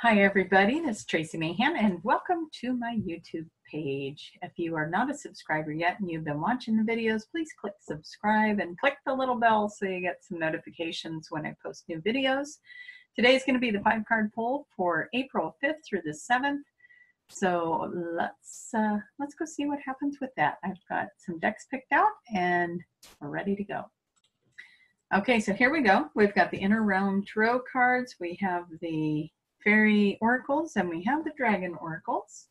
Hi everybody, this is Tracie Mahan and welcome to my YouTube page. If you are not a subscriber yet and you've been watching the videos, please click subscribe and click the little bell so you get some notifications when I post new videos. Today is going to be the 5-card pull for April 5th through the 7th. So let's go see what happens with that. I've got some decks picked out and we're ready to go. Okay, so here we go. We've got the Inner Realm Tarot cards. We have the Fairy oracles and we have the dragon oracles,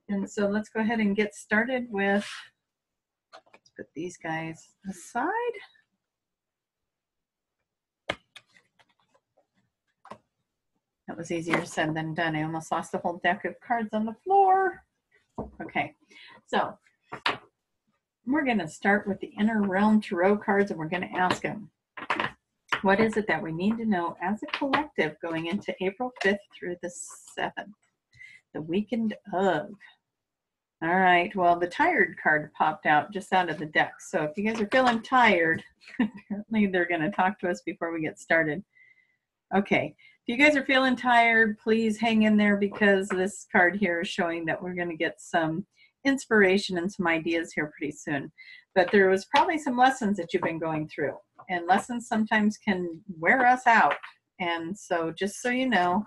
and so let's go ahead and get started with, let's put these guys aside. That was easier said than done. I almost lost the whole deck of cards on the floor. Okay, so we're going to start with the Inner Realm Tarot cards and we're going to ask them, what is it that we need to know as a collective going into April 5th through the 7th, the weekend of? All right, well, the tired card popped out just out of the deck. So if you guys are feeling tired, apparently they're going to talk to us before we get started. Okay, if you guys are feeling tired, please hang in there because this card here is showing that we're going to get some inspiration and some ideas here pretty soon. But there was probably some lessons that you've been going through, and lessons sometimes can wear us out. And so just so you know,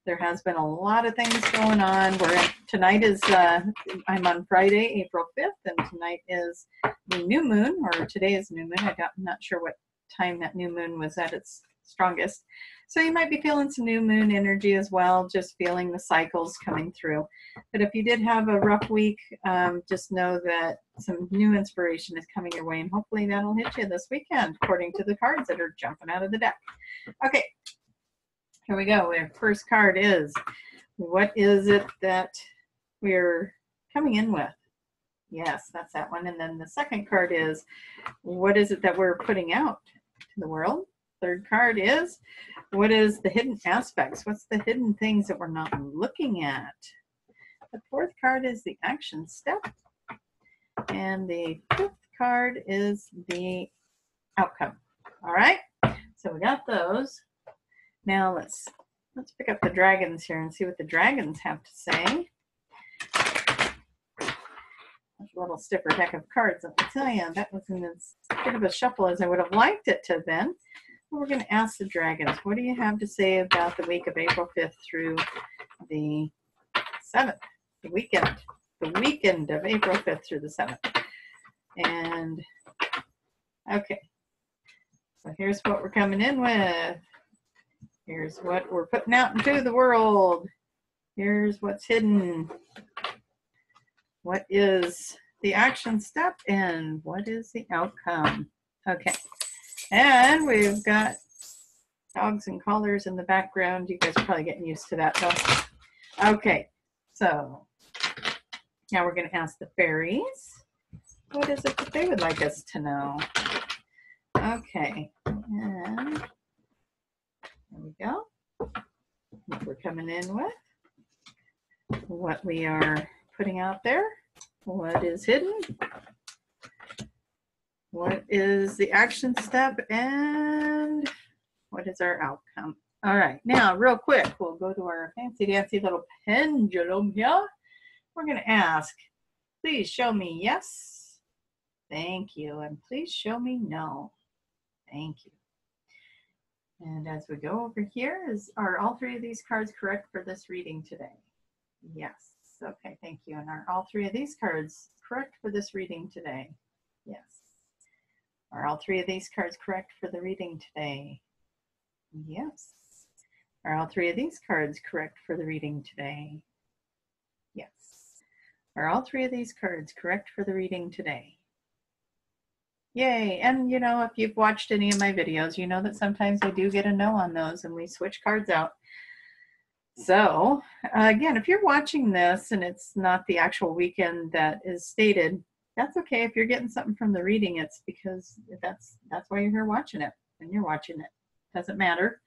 there has been a lot of things going on. Tonight is, I'm on Friday, April 5th, and tonight is the new moon, or today is new moon. I'm not sure what time that new moon was at its strongest. So you might be feeling some new moon energy as well, just feeling the cycles coming through. But if you did have a rough week, just know that some new inspiration is coming your way, and hopefully that'll hit you this weekend, according to the cards that are jumping out of the deck. Okay, here we go. Our first card is, what is it that we're coming in with? Yes, that's that one. And then the second card is, what is it that we're putting out to the world? Third card is, what is the hidden aspects? What's the hidden things that we're not looking at? The fourth card is the action step. And the fifth card is the outcome. All right, so we got those. Now let's pick up the dragons here and see what the dragons have to say. That's a little stiffer deck of cards, let me tell you. That wasn't as big of a shuffle as I would have liked it to have been. We're going to ask the dragons, what do you have to say about the week of April 5th through the 7th, the weekend of April 5th through the 7th. And okay, so here's what we're coming in with. Here's what we're putting out into the world. Here's what's hidden. What is the action step and what is the outcome? Okay. And we've got dogs and collars in the background. You guys are probably getting used to that though. Okay, so now we're going to ask the fairies. What is it that they would like us to know? Okay, and there we go. What we're coming in with. What we are putting out there. What is hidden. What is the action step, and what is our outcome? All right, now real quick, we'll go to our fancy dancy little pendulum here. We're going to ask, please show me yes. Thank you. And please show me no. Thank you. And as we go over here, are all three of these cards correct for this reading today? Yes. Okay, thank you. And are all three of these cards correct for this reading today? Yes. Are all three of these cards correct for the reading today? Yes. Are all three of these cards correct for the reading today? Yes. Are all three of these cards correct for the reading today? Yay. And you know, if you've watched any of my videos, you know that sometimes I do get a no on those and we switch cards out. So again, if you're watching this and it's not the actual weekend that is stated, that's okay. If you're getting something from the reading, it's because that's why you're here watching it, and you're watching it. Doesn't matter.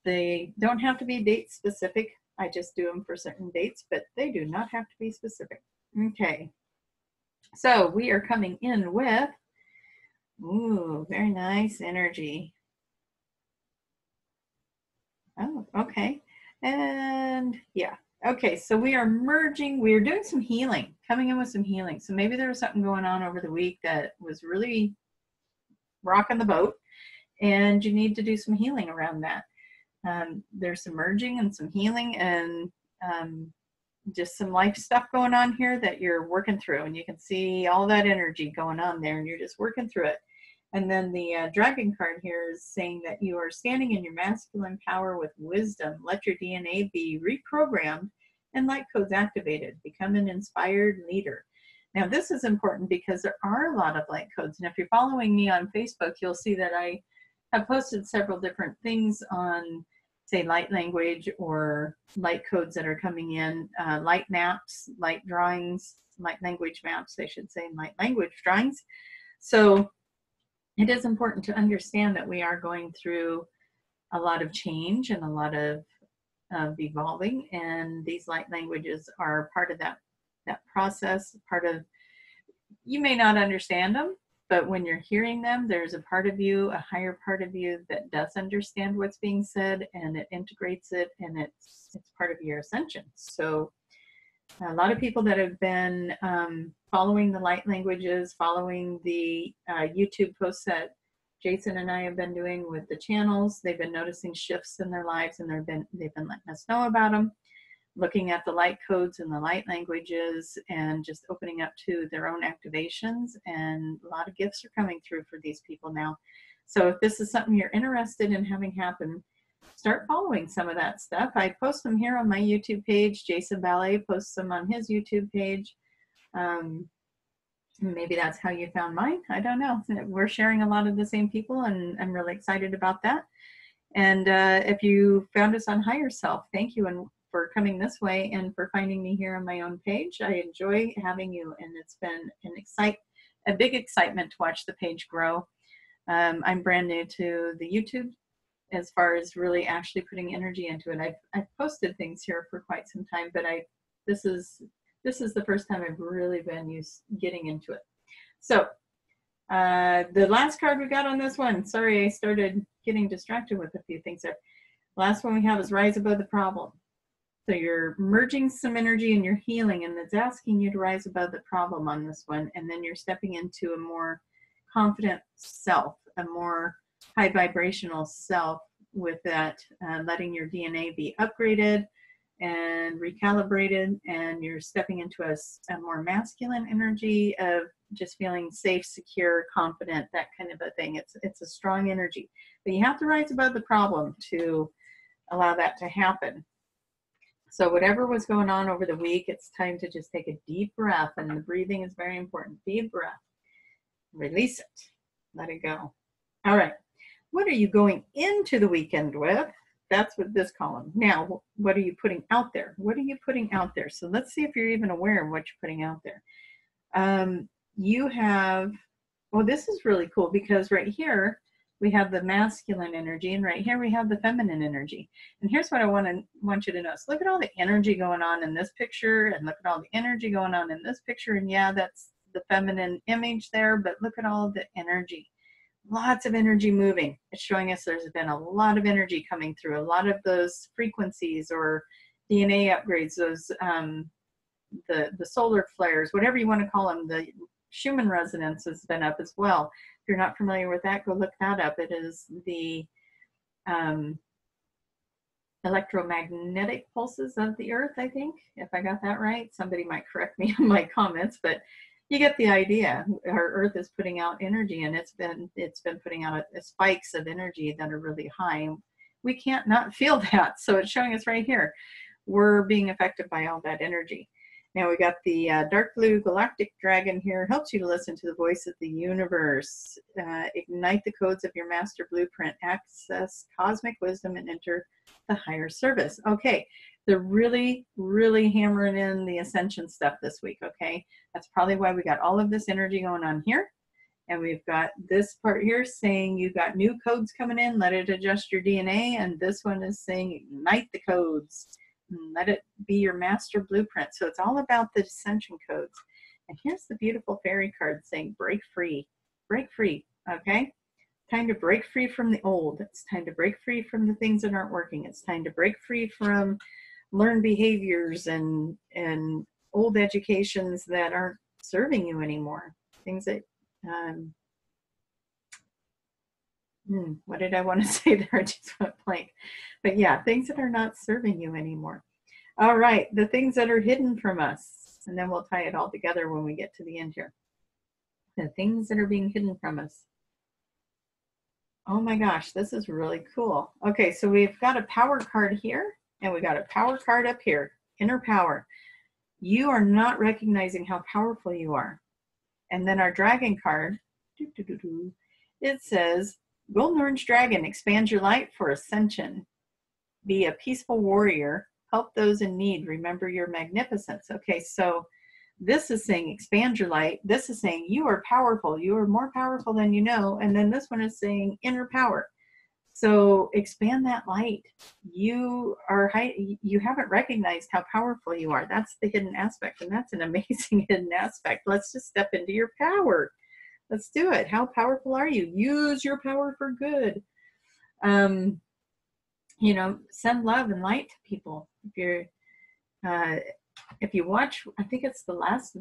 They don't have to be date specific. I just do them for certain dates, but they do not have to be specific. Okay. So we are coming in with, ooh, very nice energy. Oh, okay. And yeah. Okay, so we are merging. We are doing some healing, coming in with some healing. So maybe there was something going on over the week that was really rocking the boat, and you need to do some healing around that. There's some merging and some healing and just some life stuff going on here that you're working through, and you can see all that energy going on there, and you're just working through it. And then the dragon card here is saying that you are standing in your masculine power with wisdom. Let your DNA be reprogrammed and light codes activated. Become an inspired leader. Now, this is important because there are a lot of light codes. And if you're following me on Facebook, you'll see that I have posted several different things on, say, light language or light codes that are coming in, light maps, light drawings, light language maps, I should say, and light language drawings. So it is important to understand that we are going through a lot of change and a lot of evolving, and these light languages are part of that process. Part of, you may not understand them, but when you're hearing them, there's a part of you, a higher part of you, that does understand what's being said, and it integrates it, and it's part of your ascension. So a lot of people that have been following the light languages, following the YouTube posts that Jason and I have been doing with the channels, they've been noticing shifts in their lives, and they've been letting us know about them, looking at the light codes and the light languages, and just opening up to their own activations. And a lot of gifts are coming through for these people now. So if this is something you're interested in having happen, start following some of that stuff. I post them here on my YouTube page. Jason Ballet posts them on his YouTube page. Maybe that's how you found mine. I don't know. We're sharing a lot of the same people, and I'm really excited about that. And if you found us on Higher Self, thank you, and for coming this way, and for finding me here on my own page. I enjoy having you, and it's been a big excitement to watch the page grow. I'm brand new to the YouTube as far as really actually putting energy into it. I've posted things here for quite some time, but this is the first time I've really been getting into it. So the last card we got on this one, sorry, I started getting distracted with a few things there. Last one we have is Rise Above the Problem. So you're merging some energy and you're healing, and it's asking you to rise above the problem on this one, and then you're stepping into a more confident self, a more high vibrational self with that, letting your DNA be upgraded and recalibrated, and you're stepping into a more masculine energy of just feeling safe, secure, confident, that kind of a thing. It's a strong energy, but you have to rise above the problem to allow that to happen. So whatever was going on over the week, it's time to just take a deep breath, and the breathing is very important. Deep breath, release it, let it go. All right, what are you going into the weekend with? That's what this column. Now, what are you putting out there? What are you putting out there? So let's see if you're even aware of what you're putting out there. You have, well, this is really cool, because right here, we have the masculine energy, and right here we have the feminine energy. And here's what I want you to know. So look at all the energy going on in this picture, and look at all the energy going on in this picture. And yeah, that's the feminine image there, but look at all the energy. Lots of energy moving. It's showing us there's been a lot of energy coming through, a lot of those frequencies or DNA upgrades, those the solar flares, whatever you want to call them. The Schumann resonance has been up as well. If you're not familiar with that, go look that up. It is the electromagnetic pulses of the earth, I think, if I got that right. Somebody might correct me in my comments, but you get the idea. Our earth is putting out energy, and it's been putting out spikes of energy that are really high. We can't not feel that. So it's showing us right here. We're being affected by all that energy. Now we got the dark blue galactic dragon here. Helps you to listen to the voice of the universe. Ignite the codes of your master blueprint. Access cosmic wisdom and enter the higher service. Okay, they're really, really hammering in the ascension stuff this week, okay? That's probably why we got all of this energy going on here. And we've got this part here saying you got new codes coming in. Let it adjust your DNA. And this one is saying ignite the codes. Let it be your master blueprint. So it's all about the ascension codes. And here's the beautiful fairy card saying break free, okay? time to break free from the old. It's time to break free from the things that aren't working. It's time to break free from learned behaviors and old educations that aren't serving you anymore. Things that, what did I want to say there? I just went blank. But yeah, things that are not serving you anymore. All right, the things that are hidden from us. And then we'll tie it all together when we get to the end here. The things that are being hidden from us. Oh my gosh, this is really cool. Okay, so we've got a power card here, and we got a power card up here. Inner power. You are not recognizing how powerful you are. And then our dragon card, it says, Golden Orange Dragon, expand your light for ascension. Be a peaceful warrior. Help those in need. Remember your magnificence. Okay, so this is saying expand your light. This is saying you are powerful. You are more powerful than you know. And then this one is saying inner power. So expand that light. You haven't recognized how powerful you are. That's the hidden aspect. And that's an amazing hidden aspect. Let's just step into your power. Let's do it. How powerful are you? Use your power for good. You know, send love and light to people. If you watch, I think it's the last,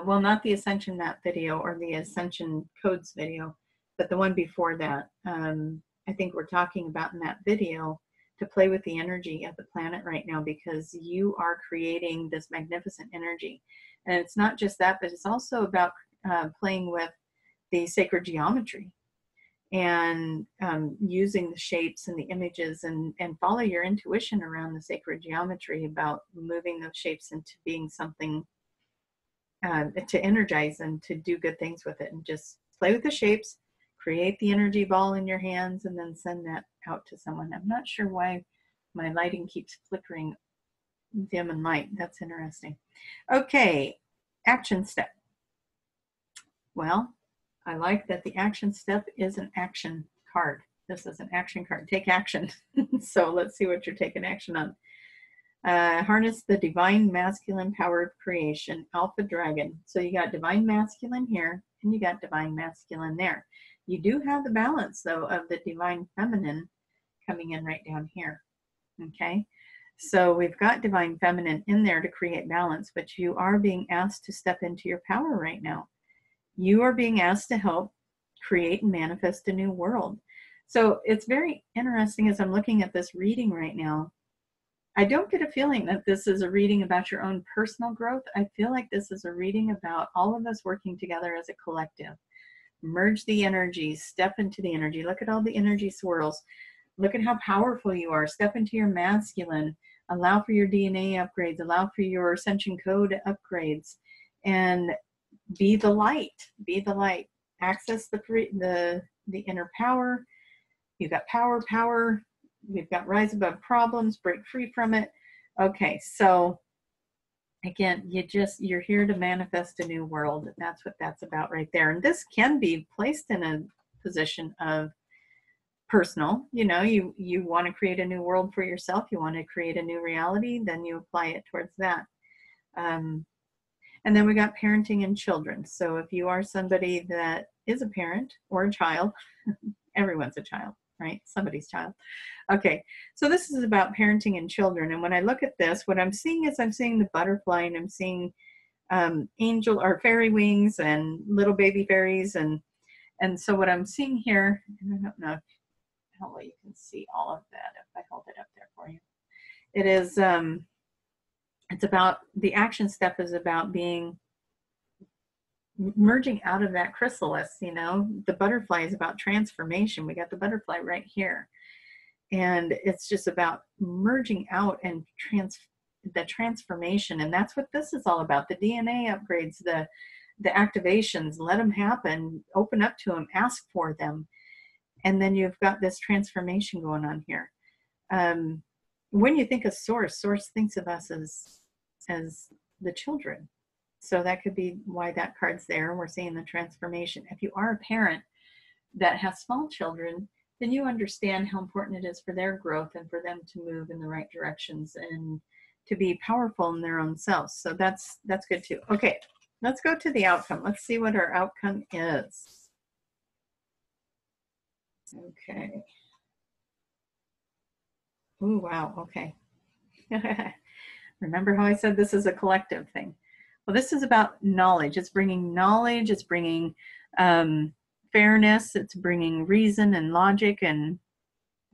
well, not the Ascension Map video or the Ascension Codes video, but the one before that. I think we're talking about in that video to play with the energy of the planet right now, because you are creating this magnificent energy. And it's not just that, but it's also about playing with the sacred geometry and using the shapes and the images, and follow your intuition around the sacred geometry about moving those shapes into being something to energize and to do good things with it. And just play with the shapes, create the energy ball in your hands, and then send that out to someone. I'm not sure why my lighting keeps flickering dim and light. That's interesting. Okay, action step. Well, I like that the action step is an action card. This is an action card. Take action. So let's see what you're taking action on. Harness the divine masculine power of creation, Alpha Dragon. So you got divine masculine here, and you got divine masculine there. You do have the balance, though, of the divine feminine coming in right down here. Okay? So we've got divine feminine in there to create balance, but you are being asked to step into your power right now. You are being asked to help create and manifest a new world. So it's very interesting as I'm looking at this reading right now. I don't get a feeling that this is a reading about your own personal growth. I feel like this is a reading about all of us working together as a collective. Merge the energies, step into the energy. Look at all the energy swirls. Look at how powerful you are. Step into your masculine. Allow for your DNA upgrades. Allow for your ascension code upgrades. And be the light. Be the light. Access the inner power. You've got power. We've got rise above problems, break free from it. Okay, so again, you're here to manifest a new world. That's what that's about right there. And this can be placed in a position of personal. You know, you want to create a new world for yourself. You want to create a new reality. Then you apply it towards that. And then we got parenting and children. So if you are somebody that is a parent or a child, everyone's a child, right? Somebody's child. Okay, so this is about parenting and children. And when I look at this, what I'm seeing is I'm seeing the butterfly, and I'm seeing angel or fairy wings and little baby fairies. And so what I'm seeing here, and I don't know how well you can see all of that if I hold it up there for you. It is, it's about, the action step is about merging out of that chrysalis. You know, the butterfly is about transformation. We got the butterfly right here. And it's just about merging out and the transformation. And that's what this is all about. The DNA upgrades, the activations, let them happen, open up to them, ask for them. And then you've got this transformation going on here. When you think of Source thinks of us as the children. So that could be why that card's there. We're seeing the transformation. If you are a parent that has small children, then you understand how important it is for their growth and for them to move in the right directions and to be powerful in their own selves. So that's good too. Okay, let's go to the outcome. Let's see what our outcome is. Okay. Ooh, wow. Okay. Remember how I said this is a collective thing? Well, this is about knowledge. It's bringing knowledge. It's bringing fairness. It's bringing reason and logic. And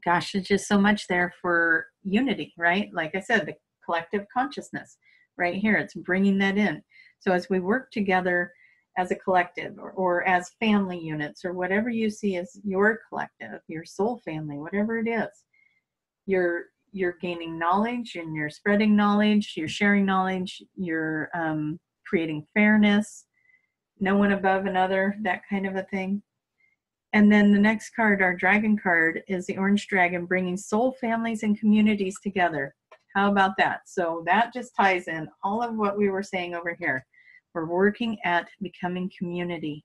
gosh, there's just so much there for unity, right? Like I said, the collective consciousness right here. It's bringing that in. So as we work together as a collective or as family units or whatever you see as your collective, your soul family, whatever it is, you're gaining knowledge and you're spreading knowledge, you're sharing knowledge, you're creating fairness, no one above another, that kind of a thing. And then the next card, our dragon card, is the orange dragon, bringing soul families and communities together. How about that? So that just ties in all of what we were saying over here. We're working at becoming community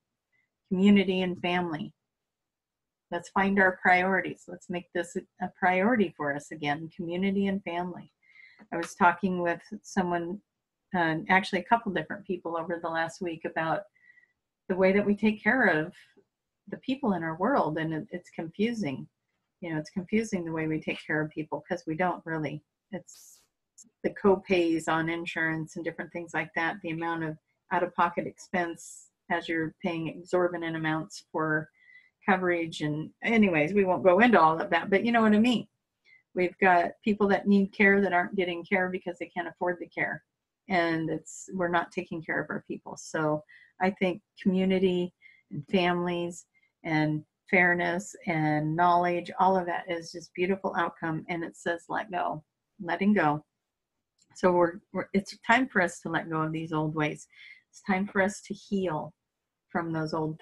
and family. Let's find our priorities. Let's make this a priority for us again, community and family. I was talking with someone, actually a couple different people over the last week, about the way that we take care of the people in our world, and it's confusing. You know, it's confusing the way we take care of people because we don't really. It's the co-pays on insurance and different things like that, the amount of out-of-pocket expense as you're paying exorbitant amounts for coverage. And anyways, we won't go into all of that, but you know what I mean. We've got people that need care that aren't getting care because they can't afford the care, and we're not taking care of our people. So I think community and families and fairness and knowledge, all of that is just beautiful outcome. And it says let go, letting go. So it's time for us to let go of these old ways. It's time for us to heal from those old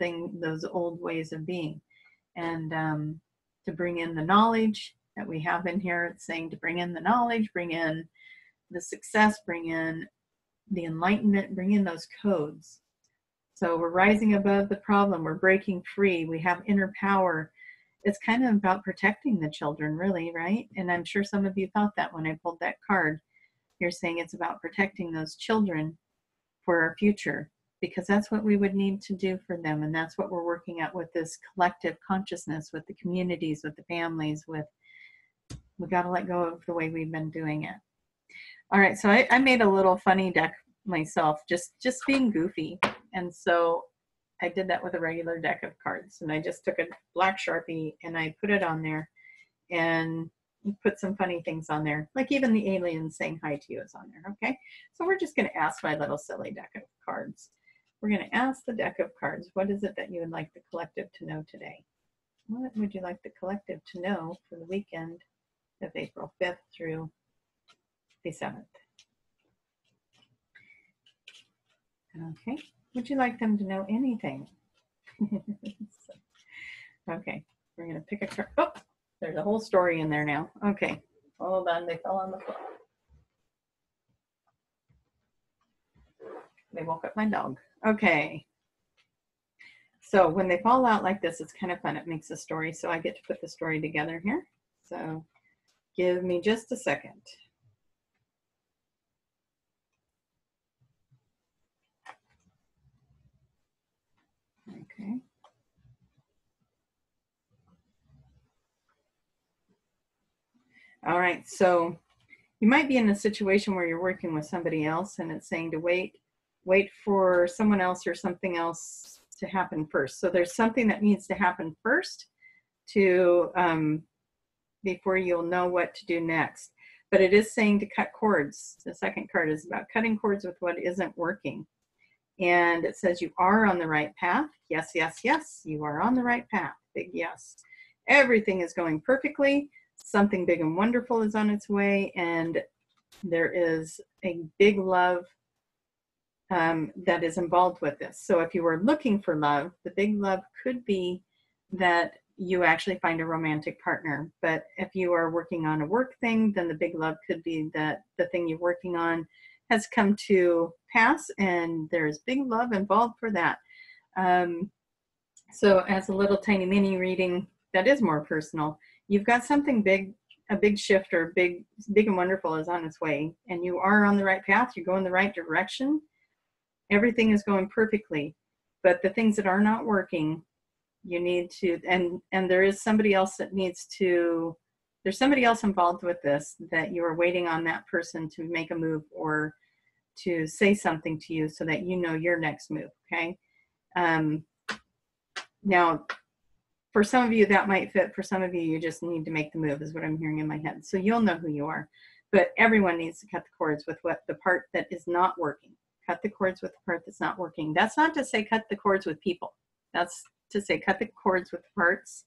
ways of being, and to bring in the knowledge that we have in here. It's saying to bring in the knowledge, bring in the success, bring in the enlightenment, bring in those codes. So we're rising above the problem. We're breaking free. We have inner power. It's kind of about protecting the children, really, right? And I'm sure some of you thought that when I pulled that card. You're saying it's about protecting those children for our future, because that's what we would need to do for them. And that's what we're working at with this collective consciousness, with the communities, with the families, we got to let go of the way we've been doing it. All right, so I made a little funny deck myself, just being goofy. And so I did that with a regular deck of cards, and I just took a black Sharpie and I put it on there and put some funny things on there, like even the aliens saying hi to you is on there. Okay, so we're just going to ask my little silly deck of cards. We're going to ask the deck of cards, what is it that you would like the collective to know today? What would you like the collective to know for the weekend of April 5th through the 7th? Okay, would you like them to know anything? Okay, we're going to pick a card. Oh, there's a whole story in there now. Okay, hold on, they fell on the floor. They woke up my dog. Okay. So when they fall out like this, it's kind of fun. It makes a story. So I get to put the story together here. So give me just a second. Okay. All right. So you might be in a situation where you're working with somebody else and it's saying to wait for someone else or something else to happen first. So there's something that needs to happen first before you'll know what to do next. But it is saying to cut cords. The second card is about cutting cords with what isn't working. And it says you are on the right path. Yes, yes, yes, you are on the right path. Big yes. Everything is going perfectly. Something big and wonderful is on its way. And there is a big love that is involved with this. So if you were looking for love, the big love could be that you actually find a romantic partner. But if you are working on a work thing, then the big love could be that the thing you're working on has come to pass and there's big love involved for that. So as a little tiny mini reading that is more personal, you've got something big, a big shift or big and wonderful is on its way, and you are on the right path. You're going the right direction. Everything is going perfectly, but the things that are not working You need to, and there is somebody else that needs to, there's somebody else involved with this that you are waiting on that person to make a move or to say something to you so that you know your next move, okay? Now, for some of you that might fit, for some of you, you just need to make the move is what I'm hearing in my head. So you'll know who you are, but everyone needs to cut the cords with what the part that is not working. Cut the cords with the part that's not working. That's not to say cut the cords with people. That's to say cut the cords with the parts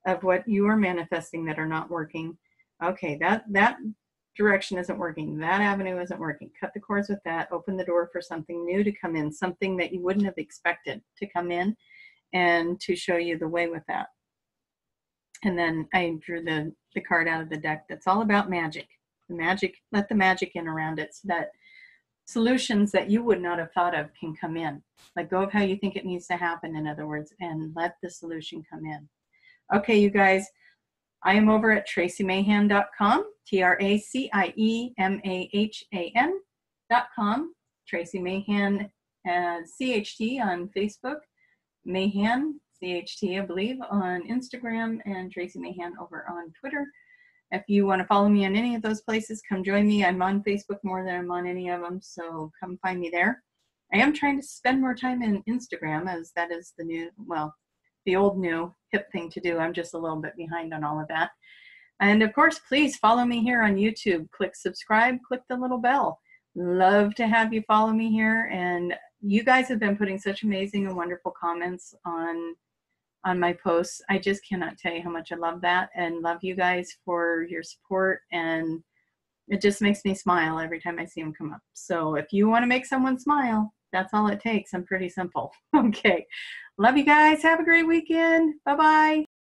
of what you are manifesting that are not working. Okay, that direction isn't working. That avenue isn't working. Cut the cords with that. Open the door for something new to come in, something that you wouldn't have expected to come in, and to show you the way with that. And then I drew the card out of the deck that's all about magic. The magic, let the magic in around it so that solutions that you would not have thought of can come in. Let go of how you think it needs to happen, in other words, and let the solution come in. Okay, you guys, I am over at traciemahan.com, TraciemaHan.com, Tracie Mahan, CHT on Facebook, Mahan, CHT, I believe, on Instagram, and Tracie Mahan over on Twitter. If you want to follow me on any of those places, come join me. I'm on Facebook more than I'm on any of them, so come find me there. I am trying to spend more time in Instagram, as that is the new, well, the old new hip thing to do. I'm just a little bit behind on all of that. And of course, please follow me here on YouTube. Click subscribe, click the little bell. Love to have you follow me here. And you guys have been putting such amazing and wonderful comments on my posts. I just cannot tell you how much I love that and love you guys for your support. And it just makes me smile every time I see them come up. So if you want to make someone smile, that's all it takes. I'm pretty simple. Okay. Love you guys. Have a great weekend. Bye-bye.